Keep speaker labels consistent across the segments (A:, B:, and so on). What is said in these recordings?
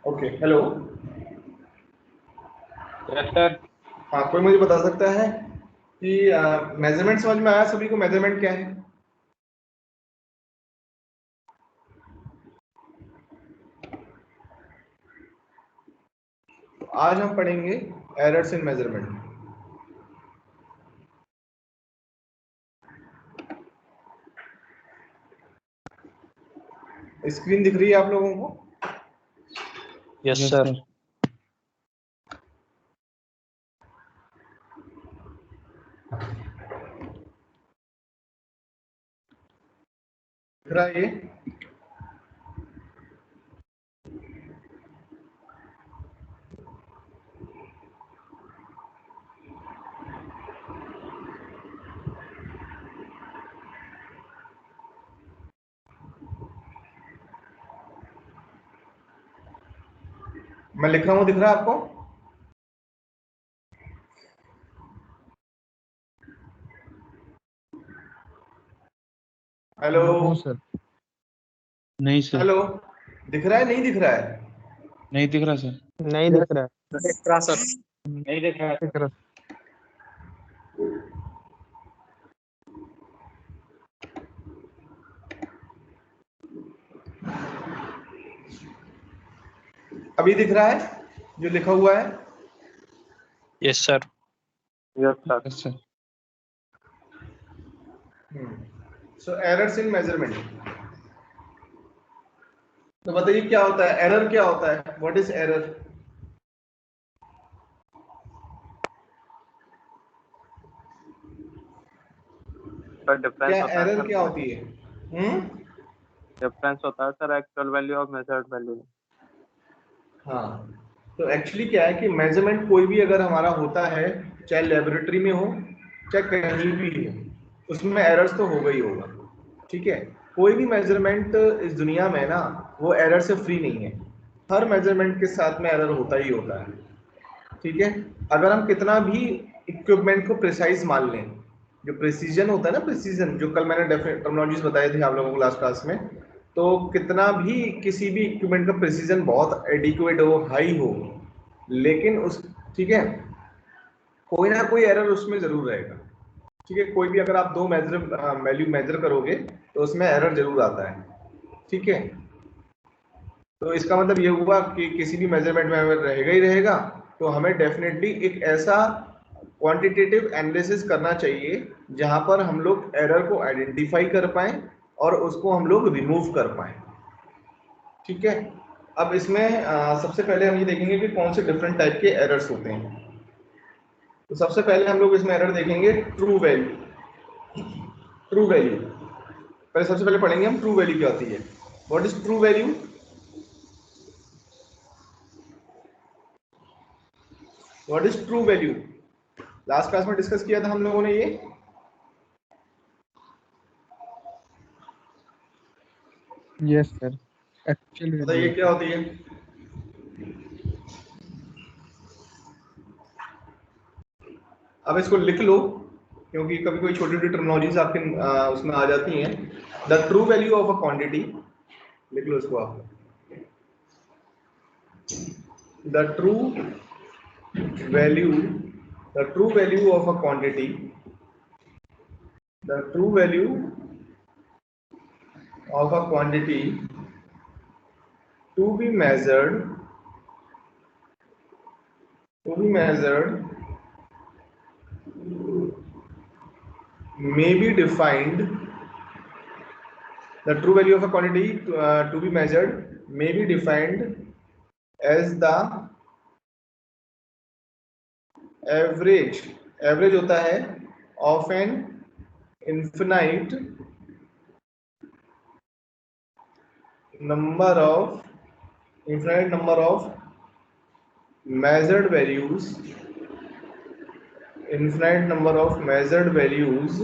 A: Okay hello.
B: Yes sir.
A: हाँ, कोई मुझे बता सकता है कि मेजरमेंट समझ में आया सभी को? मेजरमेंट क्या है? तो आज हम पढ़ेंगे एरर्स इन मेजरमेंट। स्क्रीन दिख रही है आप लोगों को?
B: Yes sir.
A: दिख रहा है ये? मैं लिख रहा हूँ, दिख रहा है आपको? Hello
C: no sir.
B: नहीं सर।
A: हेलो, दिख रहा है नहीं दिख रहा है?
B: नहीं दिख रहा सर।
C: नहीं दिख रहा
B: दिख रहा सर। नहीं दिख रहा
C: है। दिख रहा
A: अभी दिख रहा है जो लिखा हुआ है?
B: Yes sir. Yes sir.
C: Yes sir.
A: So errors in measurement. तो बताइए क्या होता है एरर? क्या होता है? What is error?
B: डिफरेंस
A: क्या
B: होता है
A: एरर
B: सर।
A: क्या होती है?
B: डिफरेंस होता है सर एक्चुअल वैल्यू और मेजर्ड वैल्यू।
A: हाँ, तो एक्चुअली क्या है कि मेजरमेंट कोई भी अगर हमारा होता है, चाहे लेबोरेटरी में हो चाहे कहीं भी हो, उसमें एरर्स तो होगा ही होगा। ठीक है, कोई भी मेजरमेंट इस दुनिया में ना वो एरर से फ्री नहीं है। हर मेजरमेंट के साथ में एरर होता ही होता है। ठीक है, अगर हम कितना भी इक्विपमेंट को प्रिसाइज मान लें, जो प्रिसीजन होता है ना, प्रिसीजन जो कल मैंने टर्मिनोलॉजीज बताए थे आप लोगों को लास्ट क्लास में, तो कितना भी किसी भी इक्विपमेंट का प्रिसीजन बहुत एडिक्वेट हो, हाई हो, लेकिन उस ठीक है कोई ना कोई एरर उसमें जरूर रहेगा। ठीक है, कोई भी अगर आप दो वैल्यू मेजर करोगे तो उसमें एरर जरूर आता है। ठीक है, तो इसका मतलब ये हुआ कि किसी भी मेजरमेंट में अगर रहेगा ही रहेगा तो हमें डेफिनेटली एक ऐसा क्वांटिटेटिव एनालिसिस करना चाहिए जहां पर हम लोग एरर को आइडेंटिफाई कर पाएं और उसको हम लोग रिमूव कर पाएं। ठीक है, अब इसमें सबसे पहले हम ये देखेंगे कि कौन से डिफरेंट टाइप के एरर्स होते हैं। तो सबसे पहले हम लोग इसमें एरर देखेंगे ट्रू वैल्यू। ट्रू वैल्यू पहले सबसे पहले पढ़ेंगे हम ट्रू वैल्यू क्या होती है। What is true value? What is true value? Last class में डिस्कस किया था हम लोगों ने ये।
C: Yes sir. एक्चुअल वैल्यू
A: बताइए
C: होता
A: क्या
C: है।
A: होती है? अब इसको लिख लो क्योंकि कभी कोई छोटी छोटी टर्मिनोलॉजीज आपके उसमें आ जाती हैं। The true value of a quantity, लिख लो इसको आप। The true value, the true value of a quantity, the true value of a quantity to be measured, to be measured may be defined, the true value of a quantity to be measured may be defined as the average, average होता है of an infinite number of, infinite number of measured values, infinite number of measured values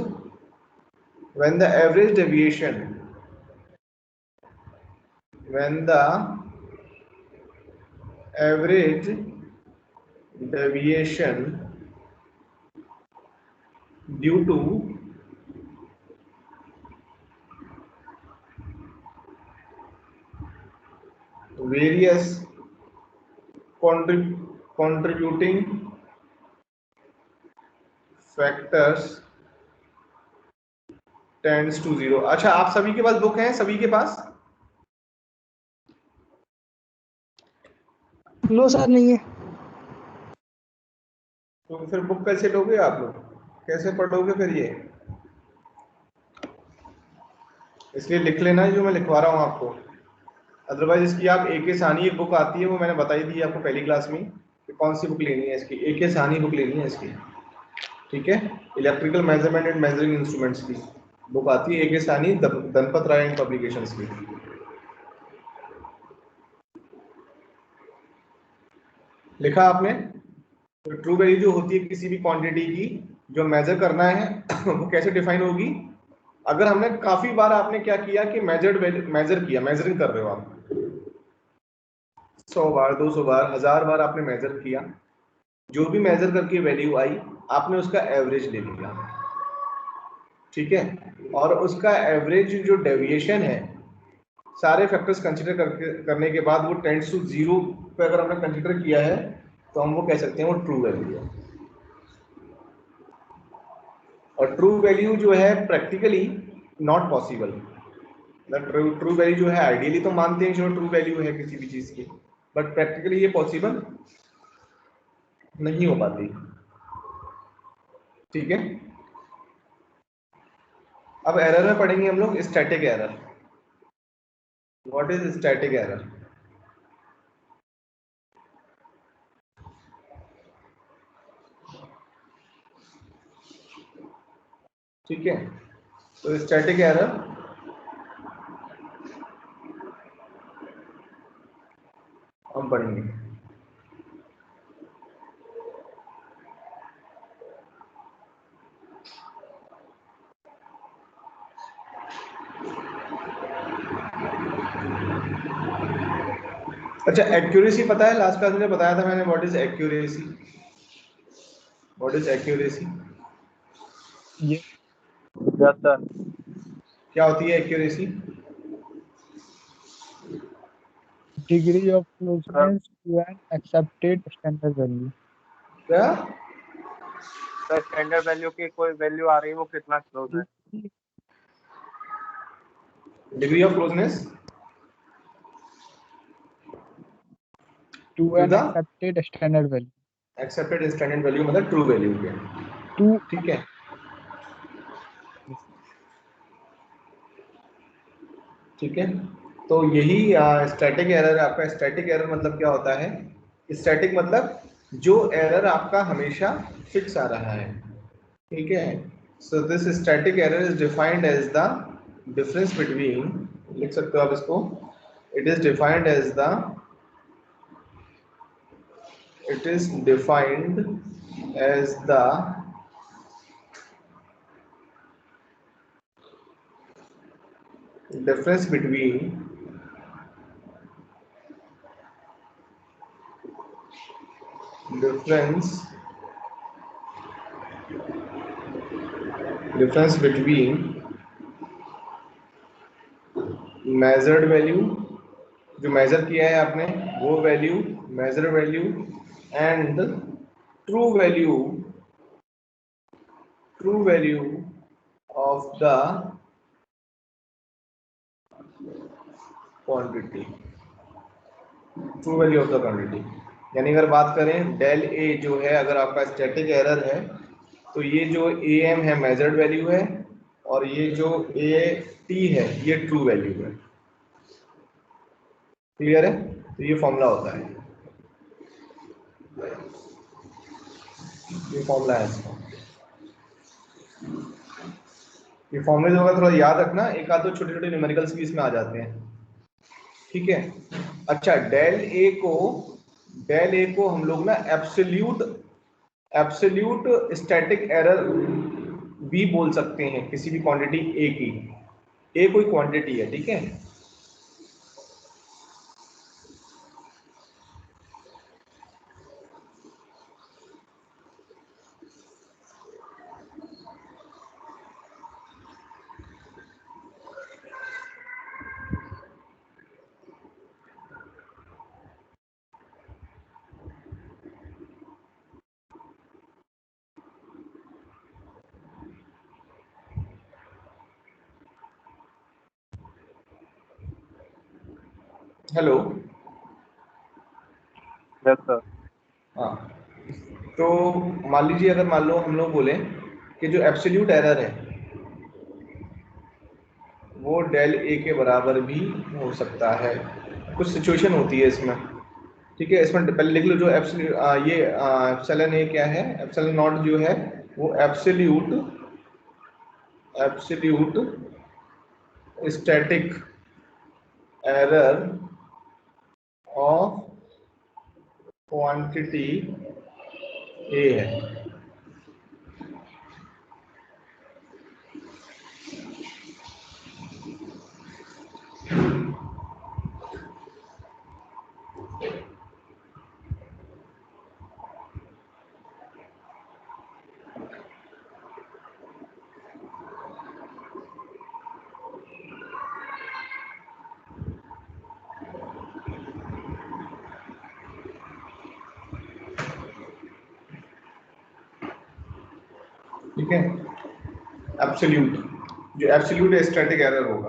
A: when the average deviation, when the average deviation due to various contributing factors tends to 0। अच्छा, आप सभी के पास book है? सभी के पास?
D: No sir, नहीं है।
A: तो फिर बुक कैसे लोगे आप लोग? कैसे पढ़ोगे फिर ये? इसलिए लिख लेना जो मैं लिखवा रहा हूँ आपको। अदरवाइज इसकी आप एक सानी एक बुक आती है, वो मैंने बताई थी आपको पहली क्लास में कि कौन सी बुक लेनी है इसकी। एक सानी बुक लेनी है इसकी, ठीक है? Electrical measurement and measuring instruments की बुक आती है, एक सानी, धनपत राय एंड पब्लिकेशंस की। लिखा आपने? तो ट्रू वैल्यू जो होती है किसी भी क्वांटिटी की जो मेजर करना है वो कैसे डिफाइन होगी? अगर हमने काफी बार आपने क्या किया कि मेजरिंग कर रहे हो आप, 100 बार, 200 बार, 1000 बार आपने मेजर किया, जो भी मेजर करके वैल्यू आई आपने उसका एवरेज ले लिया, ठीक है? और उसका एवरेज जो डेविएशन है, सारे फैक्टर्स कंसीडर करने के बाद वो टेंड्स टू 0 पे अगर हमने कंसीडर किया है तो हम वो कह सकते हैं वो ट्रू वैल्यू है। और ट्रू वैल्यू जो है practically not possible. True value जो है आइडियली तो मानते हैं जो ट्रू वैल्यू है किसी भी चीज की, बट प्रैक्टिकली ये पॉसिबल नहीं हो पाती, ठीक है? अब एरर में पढ़ेंगे हम लोग static error. What is static error? ठीक है, तो स्टैटिक एरर हम पढ़ेंगे। अच्छा, एक्यूरेसी पता है? लास्ट क्लास में बताया था मैंने, what is accuracy? What is accuracy?
C: ये
B: यस सर।
A: क्या होती है accuracy?
C: Degree of closeness to an accepted standard value.
A: क्या?
B: सर स्टैंडर्ड वैल्यू की कोई वैल्यू आ रही है, वो कितना क्लोज है?
A: Degree of closeness
C: to
A: to
C: an
A: the
C: accepted standard value.
A: Accepted standard value मतलब ट्रू वैल्यू के,
C: टू।
A: ठीक है? ठीक है, तो यही स्टैटिक एरर है आपका। स्टैटिक एरर मतलब क्या होता है? स्टैटिक मतलब जो एरर आपका हमेशा फिक्स आ रहा है, ठीक है? So this static error is defined as the difference between, लिख सकते हो आप इसको, it is defined as the, it is defined as the difference between difference between measured value, जो मेजर किया है आपने वो value, measure value, and true value, true value of the quantity, true value of the quantity. यानी अगर बात करें del A जो है, अगर आपका स्टैटिक एरर है तो ये जो ए एम है मेजर्ड वैल्यू है, और ये जो ए टी है ये ट्रू वैल्यू है। क्लियर है? तो ये फॉर्मूला होता है, ये फॉर्मूला है इसका। ये फॉर्मूले जो होगा थोड़ा याद रखना, एक आध दो छोटे छोटे न्यूमेरिकल्स भी इसमें आ जाते हैं, ठीक है? अच्छा, डेल ए को हम लोग ना एब्सोल्यूट स्टैटिक एरर भी बोल सकते हैं किसी भी क्वांटिटी ए की। ए कोई क्वांटिटी है, ठीक है? हेलो।
B: Yes sir.
A: हाँ, तो मान लीजिए अगर मान लो हम लोग बोले कि जो एब्सोल्यूट एरर है वो डेल ए के बराबर भी हो सकता है। कुछ सिचुएशन होती है इसमें, ठीक है। इसमें पहले लिख लो जो एप्सिलूट ये एप्सिलॉन ए क्या है, एप्सिलॉन नॉट जो है वो absolute static error of quantity A है। ठीक है, एब्सोल्यूट, जो एब्सोल्यूट स्टैटिक एरर होगा।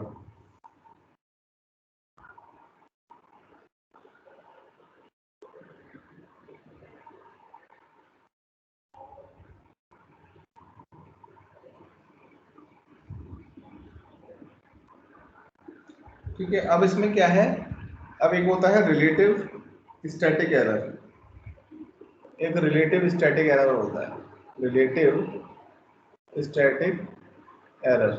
A: ठीक है, अब इसमें क्या है, अब एक होता है रिलेटिव स्टैटिक एरर, एक रिलेटिव स्टैटिक एरर होता है, रिलेटिव स्टैटिक एरर।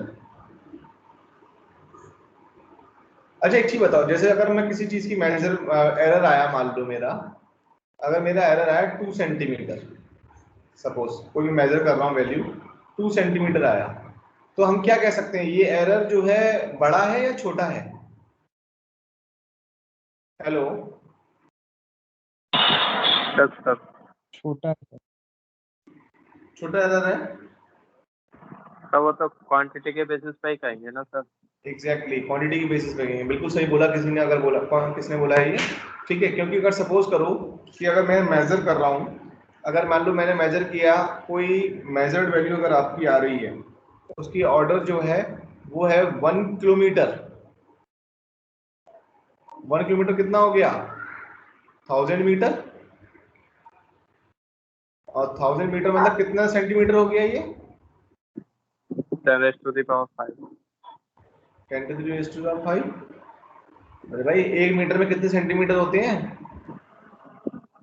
A: अच्छा एक चीज बताओ, जैसे अगर मैं किसी चीज की मेजर एरर आया, मान लो मेरा, अगर मेरा एरर आया 2 सेंटीमीटर, सपोज कोई भी मेजर कर रहा हूँ वैल्यू 2 सेंटीमीटर आया, तो हम क्या कह सकते हैं, ये एरर जो है बड़ा है या छोटा है? हेलो।
B: Yes sir.
C: छोटा है।
A: छोटा एरर है।
B: सर वो तो क्वांटिटी के बेसिस पे ही कहेंगे ना सर।
A: एग्जैक्टली, क्वांटिटी की बेसिस पे कहेंगे, बिल्कुल सही बोला किसी ने, अगर बोला कौन किसने बोला है ये, ठीक है। क्योंकि अगर सपोज करो कि अगर मैं मेजर कर रहा हूँ, अगर मान लो मैंने मेजर किया, कोई मेजर्ड वैल्यू अगर आपकी आ रही है, उसकी ऑर्डर जो है वो है 1 किलोमीटर। 1 किलोमीटर कितना हो गया, 1000 मीटर, और 1000 मीटर मतलब कितना सेंटीमीटर हो गया ये,
B: 10⁵
A: × 10⁵ अरे भाई 1 मीटर में कितने सेंटीमीटर होते हैं,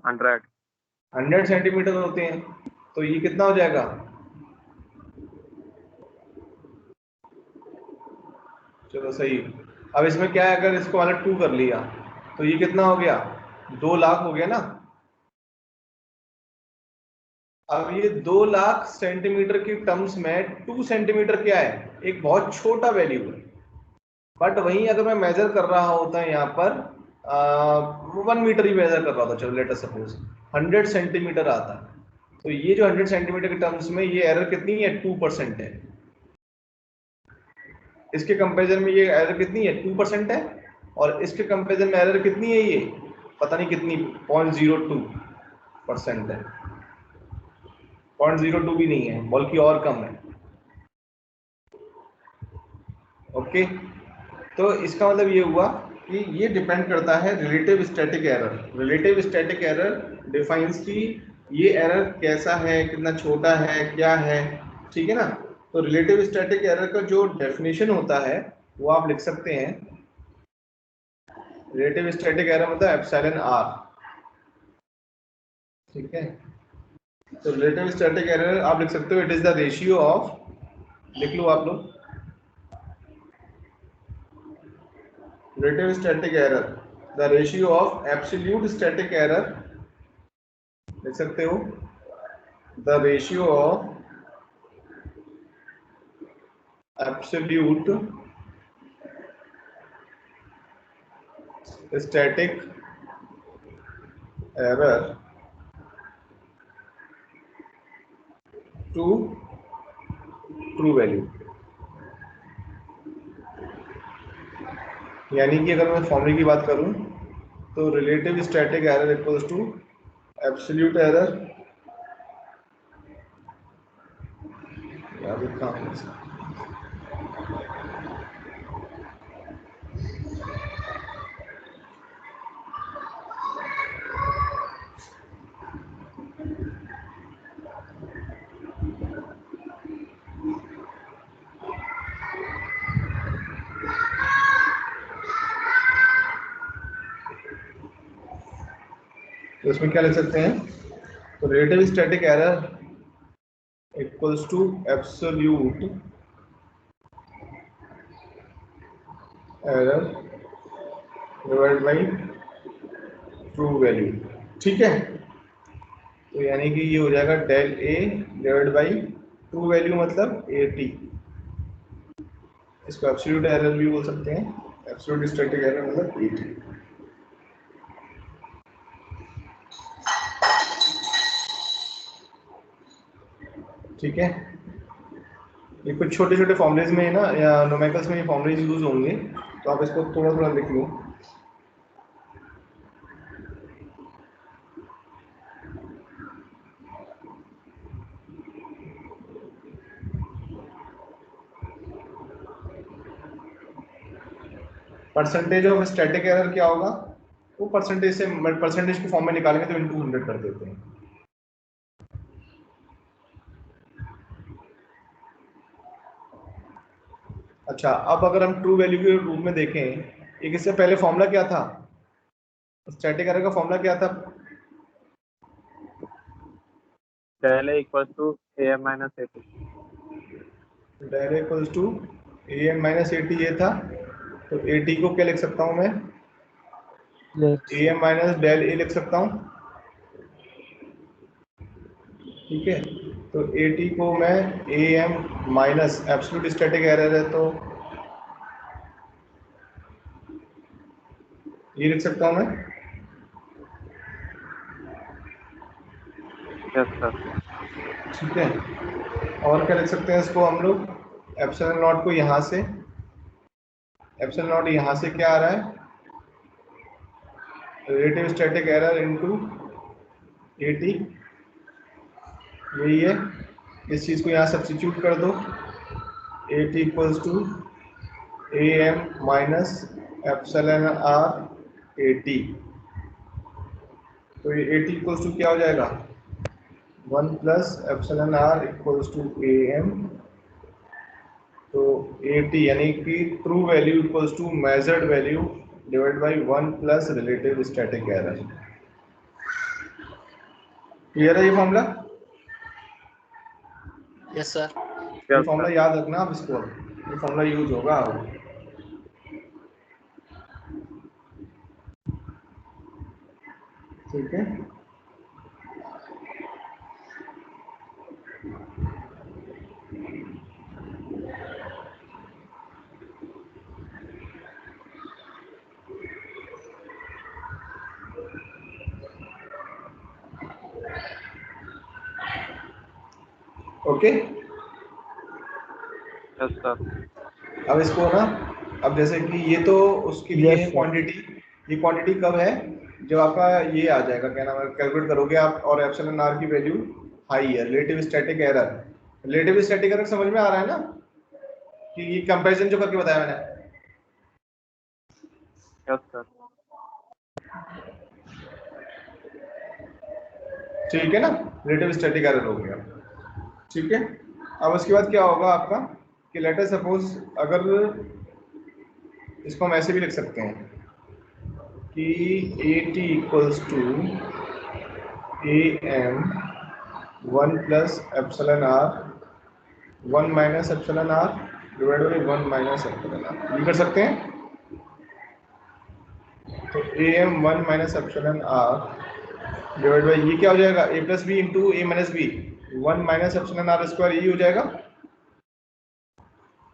B: 100।
A: 100 सेंटीमीटर होते हैं, तो ये कितना हो जाएगा, चलो सही। अब इसमें क्या है, अगर इसको वाला 2 कर लिया तो ये कितना हो गया, 2 लाख हो गया ना। अब ये 2 लाख सेंटीमीटर की टर्म्स में 2 सेंटीमीटर क्या है, एक बहुत छोटा वैल्यू है। बट वहीं अगर मैं मेजर कर रहा होता है यहाँ पर 1 मीटर ही मेजर कर रहा था, चलो लेट अस सपोज 100 सेंटीमीटर आता, तो ये जो 100 सेंटीमीटर के टर्म्स में ये एरर कितनी है, 2% है। इसके कंपैरिजन में ये एरर कितनी है, 2% है, और इसके कंपैरिजन में एरर कितनी है, ये पता नहीं कितनी, 0.02% है। 0.02 भी नहीं है, बल्कि और कम है। ओके, तो इसका मतलब ये हुआ कि ये डिपेंड करता है relative static error. Relative static error defines की ये एरर कैसा है, कितना छोटा है, क्या है, ठीक है ना। तो रिलेटिव स्टैटिक एरर का जो डेफिनेशन होता है वो आप लिख सकते हैं, रिलेटिव स्टैटिक एरर मतलब एप्सिलॉन आर, ठीक है। तो रिलेटिव स्टैटिक एरर आप लिख सकते हो, it is the ratio of, लिख लो आप लोग, relative static error, the ratio of absolute static error, लिख सकते हो the ratio of absolute static error to true value. यानी कि अगर मैं फॉर्मूले की बात करूं तो relative static error equals to absolute error, याद रखना है, तो इसमें क्या लिख सकते हैं, तो relative static error equals to absolute error divide by true value. ठीक है, तो यानी कि ये हो जाएगा del A divide by true value मतलब ए टी। इसको एब्सोल्यूट एरर भी बोल सकते हैं, एब्सोल्यूट स्टैटिक एरर मतलब ए टी। ठीक है, ये कुछ छोटे छोटे फॉर्मुलेज में ना या नोमेकल्स में ये फॉर्मुलेज यूज होंगे, तो आप इसको थोड़ा थोड़ा लिख लो। परसेंटेज ऑफ स्टैटिक एरर क्या होगा, वो परसेंटेज से परसेंटेज के फॉर्म में निकालेंगे तो इनटू 100 कर देते हैं। अच्छा, अब अगर हम ट्रू वैल्यू के रूप में देखें, एक इससे पहले फॉर्मूला क्या था, स्टैटिक एरर का फॉर्मूला क्या था,
B: del A equal to A M minus A T.
A: Del equals to A M minus A T, ये था। तो ए टी को क्या लिख सकता हूँ मैं, A M minus del A लिख सकता हूँ। ठीक है, तो ए टी को मैं A M minus absolute static error है तो ये लिख सकता हूँ मैं।
B: Yes sir.
A: ठीक है, और क्या लिख सकते हैं इसको हम लोग, एप्सिलॉन नॉट को यहाँ से, एप्सिलॉन नॉट यहाँ से क्या आ रहा है, relative static error into A T, यही है। इस चीज़ को यहाँ सब्स्टिट्यूट कर दो, A T equals to A M minus epsilon R A T. तो ये ए टी इक्वल्स टू क्या हो जाएगा, 1 plus epsilon R equals to A M. तो ए टी यानी कि true value equals to measured value divide by 1 plus relative static error. Clear है ये फॉर्मूला?
D: Yes sir.
A: ये
B: यस
A: फॉर्मूला
B: सर।
A: याद रखना आप इसको, ये फॉर्मूला यूज होगा। ठीक है, ओके।
B: Yes sir.
A: अब इसको ना, अब जैसे कि ये तो उसके लिए
C: Yes,
A: है
C: sir.
A: क्वांटिटी, ये क्वांटिटी कब है, जब आपका ये आ जाएगा, क्या नाम है, कैलकुलेट करोगे आप और एप्सिलॉन आर की वैल्यू हाई है, relative static error. Relative static error समझ में आ रहा है ना, कि ये कंपैरिजन जो करके बताया मैंने।
B: Yes sir.
A: ठीक है ना, रिलेटिव स्टैटिक एरर हो गया। ठीक है, अब उसके बाद क्या होगा आपका, कि लेट अस सपोज, अगर इसको हम ऐसे भी लिख सकते हैं कि A T equals to A M 1 plus epsilon R 1 minus epsilon R divide by 1 minus epsilon R, ये कर सकते हैं। तो A M 1 minus epsilon R divide by ये क्या हो जाएगा, A plus B into A minus B 1 minus epsilon R square, ये हो जाएगा।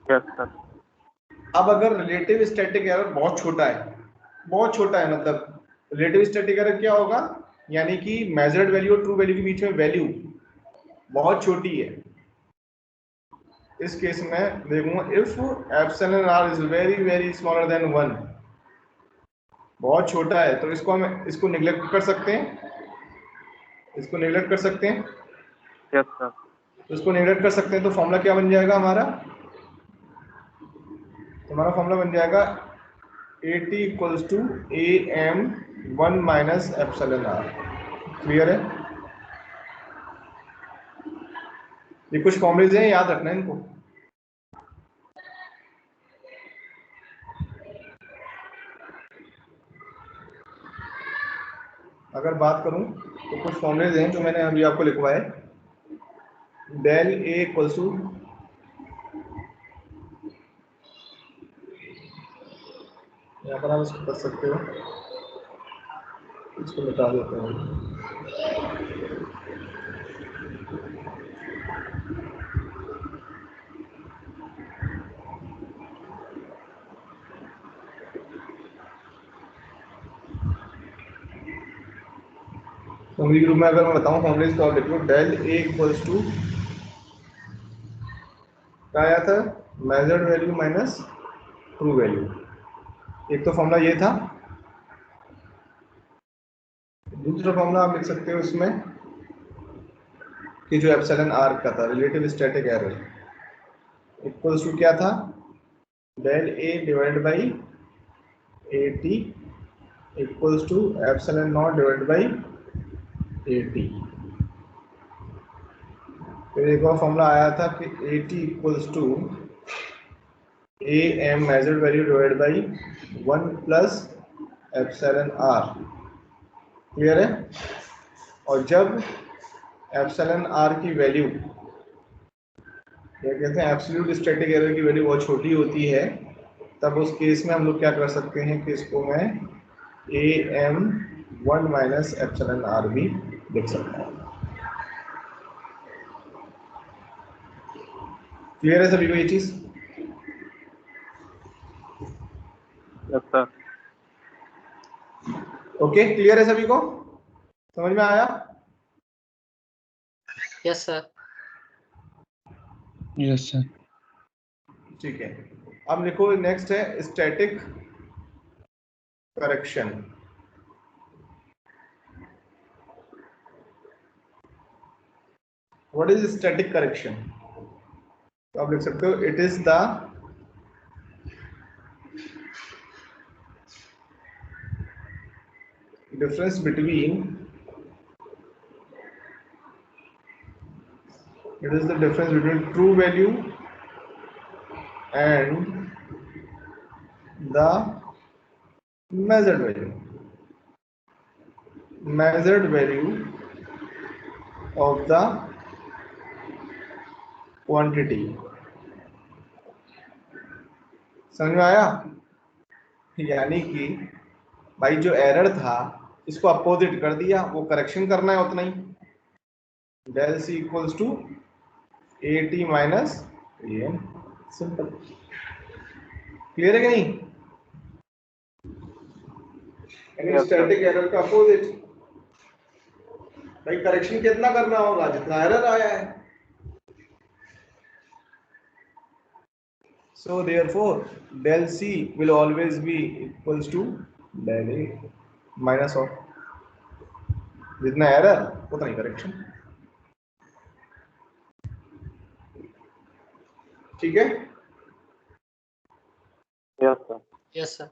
B: Yes sir.
A: अब अगर रिलेटिव स्टैटिक एरर बहुत छोटा है, बहुत छोटा है, मतलब रिलेटिव स्टैटिक एरर क्या होगा, यानी कि मेजर्ड वैल्यू और ट्रू वैल्यू के बीच में वैल्यू बहुत छोटी है। इस केस में देखूंगा if epsilon R is very very smaller than 1, बहुत छोटा है, तो इसको हम इसको निगलेक्ट कर सकते हैं, इसको निगलेक्ट कर सकते हैं।
B: Yes sir.
A: तो इसको निगलेक्ट कर सकते हैं, तो फॉर्मूला क्या बन जाएगा हमारा, हमारा फॉर्मूला बन जाएगा A T equals to A M 1 minus epsilon R. Clear है? ये कुछ फॉर्मुलेज हैं, याद रखना है इनको। अगर बात करूं तो कुछ फॉर्मूलेज हैं जो मैंने अभी आपको लिखवाए। डेल ए इक्वल्स टू, यहाँ पर आप इसको कर सकते हो, इसको बता देते हैं। फॉर्मूले के रूप में अगर मैं बताऊं फॉर्मूलेज तो आप लिख लो डेल ए इक्वल्स टू, क्या आया था, measured value minus true value. एक तो फॉर्मूला ये था, दूसरा फॉर्मूला आप लिख सकते हो इसमें कि जो एप्सिलॉन आर का था, relative static error equals to क्या था, del A divide by A T equals to epsilon naught divide by A T. फिर एक और फॉर्मूला आया था कि A T equals to A M measured value divide by 1 plus epsilon R. Clear है? और जब एप्सिलॉन आर की वैल्यू, क्या कहते हैं, एब्सोल्यूट स्टैटिक एरर की वैल्यू बहुत छोटी होती है, तब उस केस में हम लोग क्या कर सकते हैं कि इसको मैं A M 1 minus epsilon R भी लिख सकता हूँ। क्लियर है सभी को ये चीज?
B: Yes sir.
A: ओके, क्लियर है सभी को? समझ में आया?
D: Yes sir.
C: Yes sir.
A: ठीक है, अब लिखो नेक्स्ट है static correction. What is static correction? तो आप लिख सकते हो it is the difference between, it is the difference between true value and the measured value of the quantity। समझ में आया? यानी कि भाई जो एरर था इसको अपोजिट कर दिया, वो करेक्शन करना है उतना ही, del C equals to A T minus A M, simple. Clear है कि नहीं? स्टैटिक एरर का अपोजिट। भाई करेक्शन कितना करना होगा, जितना एरर आया है। So therefore del C will always be equals to del A minus of, जितना एरर उतना ही करेक्शन। ठीक है?
B: Yes sir.
D: Yes sir.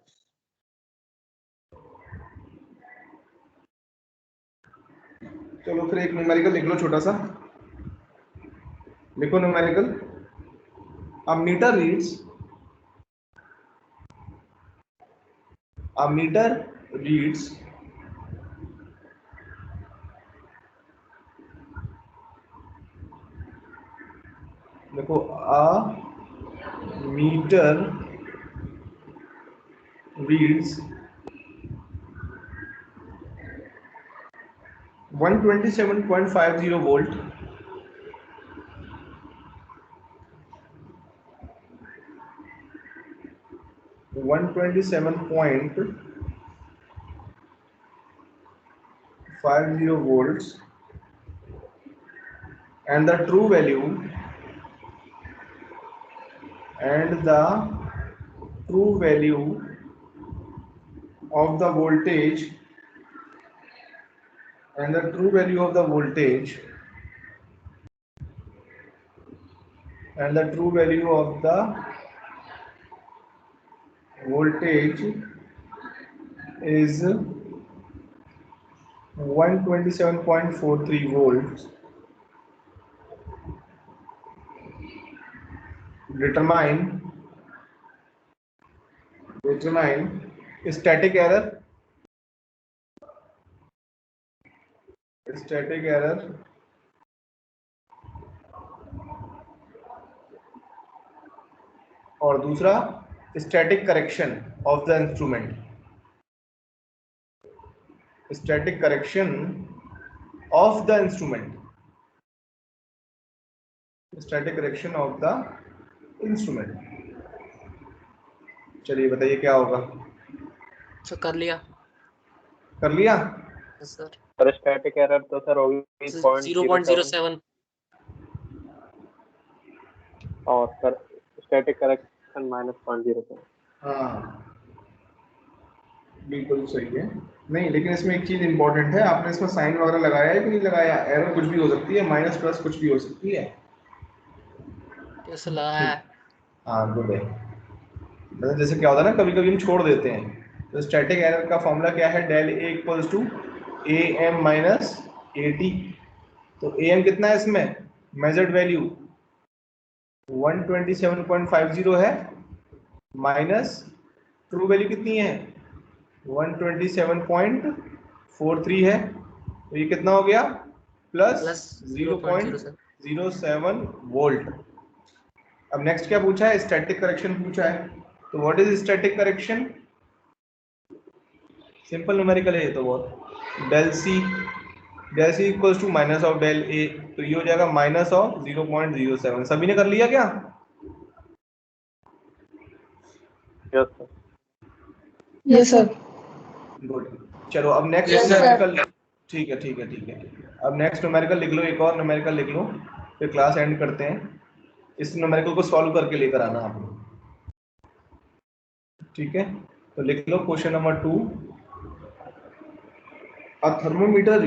A: चलो फिर एक न्यूमेरिकल लिख लो छोटा सा, लिखो numerical. A meter reads 127.50 volt, and the true value of the voltage is 127.43 volts. Determine static error static error और दूसरा static correction of the instrument, static correction of the instrument, static correction of the instrument. चलिए बताइए क्या होगा।
D: Sir कर लिया।
A: कर लिया
D: सर
B: सर स्टैटिक एरर तो सर होगी
D: 0.07
B: और सर स्टैटिक करेक्शन -0.07।
A: हाँ बिल्कुल सही है। नहीं लेकिन इसमें एक चीज इंपॉर्टेंट है, आपने इसमें साइन वगैरह लगाया है कि नहीं लगाया? एरर कुछ भी हो सकती है, माइनस प्लस कुछ भी हो सकती है।
D: कैसे लगा है?
A: हाँ गुड है। मतलब जैसे क्या होता है ना, कभी कभी हम छोड़ देते हैं। तो स्टैटिक एरर का फॉर्मूला क्या है? Del A equals to A M minus A T. तो ए एम कितना है इसमें? मेजर्ड वैल्यू 127.50 है, माइनस ट्रू वैल्यू कितनी है? 127.43 है। तो ये कितना हो गया? Plus 0.07 volt. अब नेक्स्ट क्या पूछा है? स्टैटिक करेक्शन पूछा है। तो what is static correction? Simple numerical है ये तो बहुत। Del C equals to minus of del A, तो ये हो जाएगा माइनस ऑफ 0.07। सभी ने कर लिया क्या?
B: Yes sir.
E: Yes sir.
A: Good. चलो अब नेक्स्ट
D: Yes, sir.
A: न्यूमेरिकल। ठीक है ठीक है ठीक है। अब नेक्स्ट न्यूमेरिकल लिख लो, एक और न्यूमेरिकल लिख लो, फिर क्लास एंड करते हैं। इस न्यूमेरिकल को सॉल्व करके लेकर आना आपने, ठीक है? तो लिख लो question number 2। A thermometer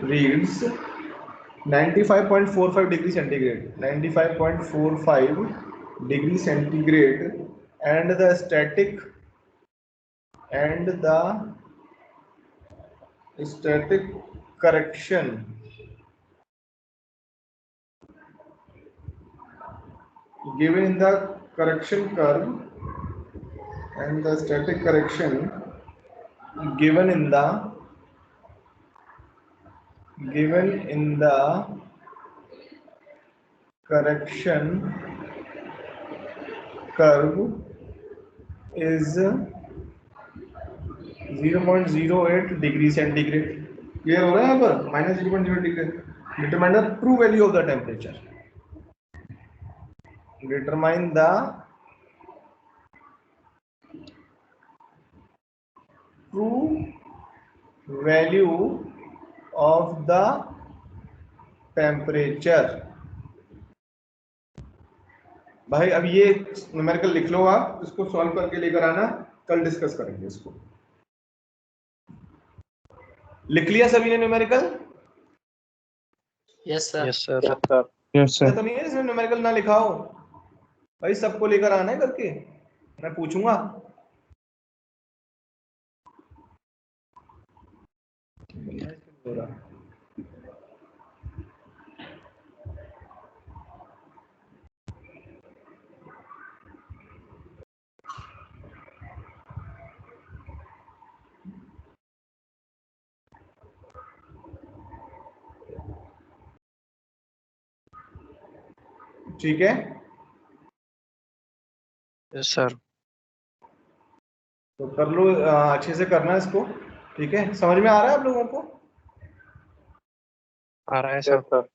A: reads 95.45 degree centigrade, 95.45 degree centigrade, and the static correction given in the correction curve, and the static correction given in the correction curve is 0.08 degree centigrade. Clear हो रहा है यहाँ पर? -0.08 degree. Determine the true value of the temperature. Determine the true value of the temperature. भाई अब ये numerical लिख लो, आप इसको सॉल्व करके लेकर आना, कल डिस्कस करेंगे इसको। लिख लिया सभी ने numerical?
D: Yes sir.
B: Yes sir.
C: Yes
A: ऐसा
C: सर।
A: तो नहीं है इसमें न्यूमेरिकल ना लिखा हो? भाई सबको लेकर आना है करके, मैं पूछूंगा। ठीक है
B: यस सर।
A: तो कर लो, अच्छे से करना इसको, ठीक है? समझ में आ रहा है आप लोगों को?
B: आ रहा है सर।